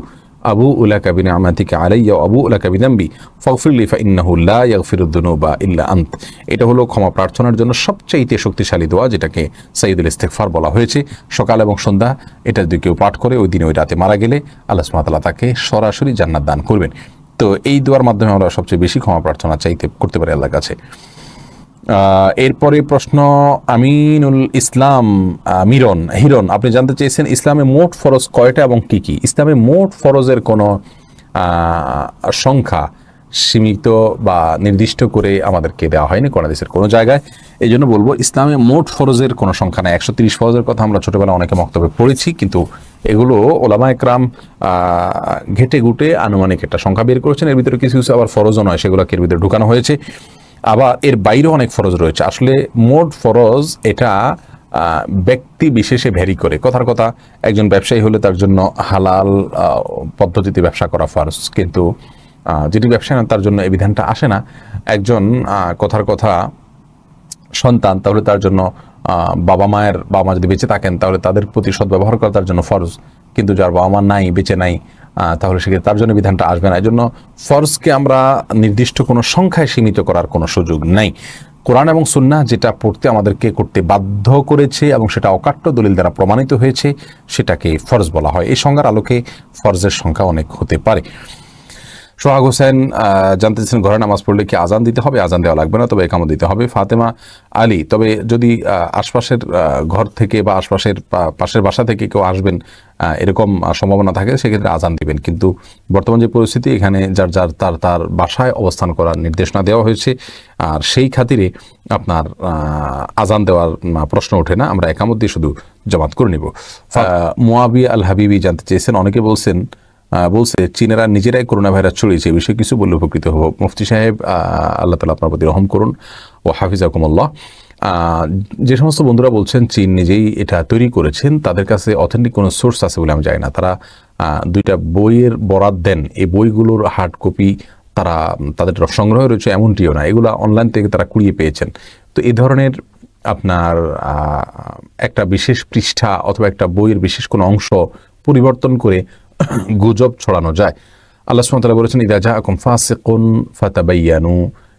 আবুউ লাকা বিনি'মাতিকা আলাইয়া ওয়া আবুউ লাকা বিযামবি ফাগফিরলি ফাইন্নাহু লা ইয়াগফিরুদ যুনুবা ইল্লা আনত। এটা হলো ক্ষমা প্রার্থনার জন্য সবচেয়ে শক্তিশালী দোয়া, যেটাকে সাইয়্যিদুল ইস্তিগফার বলা হয়েছে। সকাল এবং সন্ধ্যা এটা যদি কেউ পাঠ করে ওই দিনে ওই রাতে মারা গেলে আল্লাহ সুবহানাহু ওয়া তাআলা তাকে সরাসরি জান্নাত দান করবেন। তো এই দোয়ার মাধ্যমে আমরা সবচেয়ে বেশি ক্ষমা প্রার্থনা করতে পারি আল্লাহর কাছে। এরপরে প্রশ্ন আমিনুল ইসলাম হিরন, আপনি জানতে চেয়েছেন ইসলামে মোট ফরজ কয়টা এবং কি কি? ইসলামে মোট ফরজের কোনো সংখ্যা সীমিত বা নির্দিষ্ট করে আমাদেরকে দেওয়া হয়নি কোন হাদিসের কোনো জায়গায়। এই জন্য বলবো ইসলামে মোট ফরজের কোনো সংখ্যা নাই। 130 ফরজের কথা আমরা ছোটবেলায় অনেকে বক্তব্যে পড়েছি, কিন্তু এগুলো ওলামা একরাম ঘেটে ঘুটে আনুমানিক একটা সংখ্যা বের করেছেন। এর ভিতরে কিছু কিছু আবার ফরজও নয়, সেগুলোকে এর ভিতরে ঢুকানো হয়েছে। আবার এর বাইরেও অনেক ফরজ রয়েছে। আসলে মোট ফরজ এটা ব্যক্তি বিশেষে ভ্যারি করে। কথার কথা, একজন ব্যবসায়ী হলে তার জন্য হালাল পদ্ধতিতে ব্যবসা করা ফরজ, কিন্তু যেটি ব্যবসায়ী না তার জন্য এই বিধানটা আসে না। একজন কথার কথা সন্তান, তাহলে তার জন্য বাবা মা যদি বেঁচে থাকেন তাহলে তাদের প্রতি সদ্ব্যবহার করা তার জন্য ফরজ, কিন্তু যার বাবা মা নাই, বেঁচে নাই, তাহলে সেক্ষেত্রে তার জন্য বিধানটা আসবে না। এই জন্য ফরজকে আমরা নির্দিষ্ট কোনো সংখ্যায় সীমিত করার কোনো সুযোগ নাই। কোরআন এবং সুন্নাহ যেটা পড়তে আমাদেরকে করতে বাধ্য করেছে এবং সেটা অকাট্য দলিল দ্বারা প্রমাণিত হয়েছে, সেটাকে ফরজ বলা হয়। এই সংজ্ঞার আলোকে ফরজের সংখ্যা অনেক হতে পারে। সোহাগ হোসেন জানতে চাচ্ছেন ঘরে নামাজ পড়লে কি আজান দিতে হবে? আজান দেওয়া লাগবে না, তবে একামত দিতে হবে। ফাতেমা আলী, তবে যদি আশপাশের ঘর থেকে বা পাশের বাসা থেকে কেউ আসবেন এরকম সম্ভাবনা থাকে, সেক্ষেত্রে আজান দিবেন। কিন্তু বর্তমান যে পরিস্থিতি, এখানে যার তার বাসায় অবস্থান করার নির্দেশনা দেওয়া হয়েছে, আর সেই খাতিরে আপনার আজান দেওয়ার প্রশ্ন ওঠে না। আমরা একামত দিয়ে শুধু জামাত করে নিব। মুয়াবিয়া আল হাবিবি জানতে চেয়েছেন, অনেকে বলছে চীনেরা নিজেরাই করোনা ভাইরাস ছড়িয়েছে, এই বিষয়ে কিছু বললে উপকৃত হব। মুফতি সাহেব, আল্লাহ তাআলা আপনার প্রতি রহম করুন ও হাফিজাকুমুল্লাহ। যে সমস্ত বন্ধুরা বলছেন চীন নিজেই এটা তৈরি করেছেন, তাদের কাছে অথেন্টিক কোনো সোর্স আছে বলে আমি জানি না। তারা 2টা বইয়ের বরাত দেন, এই বইগুলোর হার্ড কপি তাদের সংগ্রহে রয়েছে এমনটিও না, এগুলো অনলাইন থেকে তারা কুড়িয়ে পেয়েছেন। তো এই ধরনের আপনার একটা বিশেষ পৃষ্ঠা অথবা একটা বইয়ের বিশেষ কোনো অংশ পরিবর্তন করে গুজব ছড়ানো যায়। আল্লাহ সুবহানাহু ওয়া তাআলা বলেছেন, ইযা জাআকুম ফাসিকুন ফাতাবায়ানু,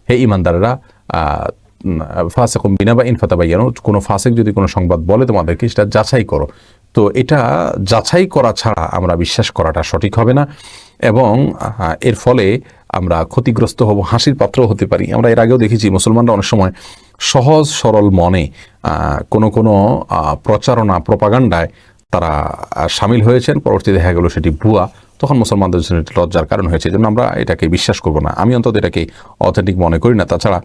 হে ঈমানদাররা, ফাসিকুন বিনাবাইন ফাতাবায়ানু, কোনো ফাসিক যদি কোনো সংবাদ বলে তোমাদেরকে, সেটা যাচাই করো। তো এটা যাচাই করা ছাড়া আমরা বিশ্বাস করাটা সঠিক হবে না, এবং এর ফলে আমরা ক্ষতিগ্রস্ত হব, হাসির পাত্র হতে পারি। আমরা এর আগেও দেখেছি মুসলমানরা অনেক সময় সহজ সরল মনে কোনো প্রচারণা প্রপাগান্ডায় তারা সামিল হয়েছেন, পরবর্তী দেখা গেল সেটি ভুয়া, তখন মুসলমানদের জন্য লজ্জার কারণ হয়েছে। এই জন্য আমরা এটাকে বিশ্বাস করব না, আমি অন্তত এটাকে অথেন্টিক মনে করি না। তাছাড়া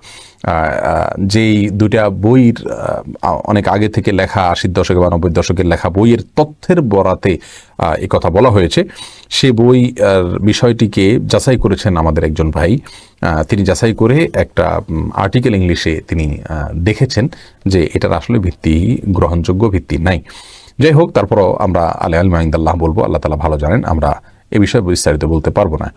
যেই 2টা বইয়ের অনেক আগে থেকে লেখা, 80 দশকে বা 90 দশকের লেখা বইয়ের তথ্যের বরাতে এই কথা বলা হয়েছে, সে বই বিষয়টিকে যাচাই করেছেন আমাদের একজন ভাই। তিনি যাচাই করে একটা আর্টিকেল ইংলিশে তিনি দেখেছেন যে এটার আসলে গ্রহণযোগ্য ভিত্তি নাই। যাই হোক, তারপরও আমরা আলে আলমা ইনদাল্লাহ বলবো, আল্লাহ তাআলা ভালো জানেন, আমরা এ বিষয়ে বিস্তারিত বলতে পারবো না।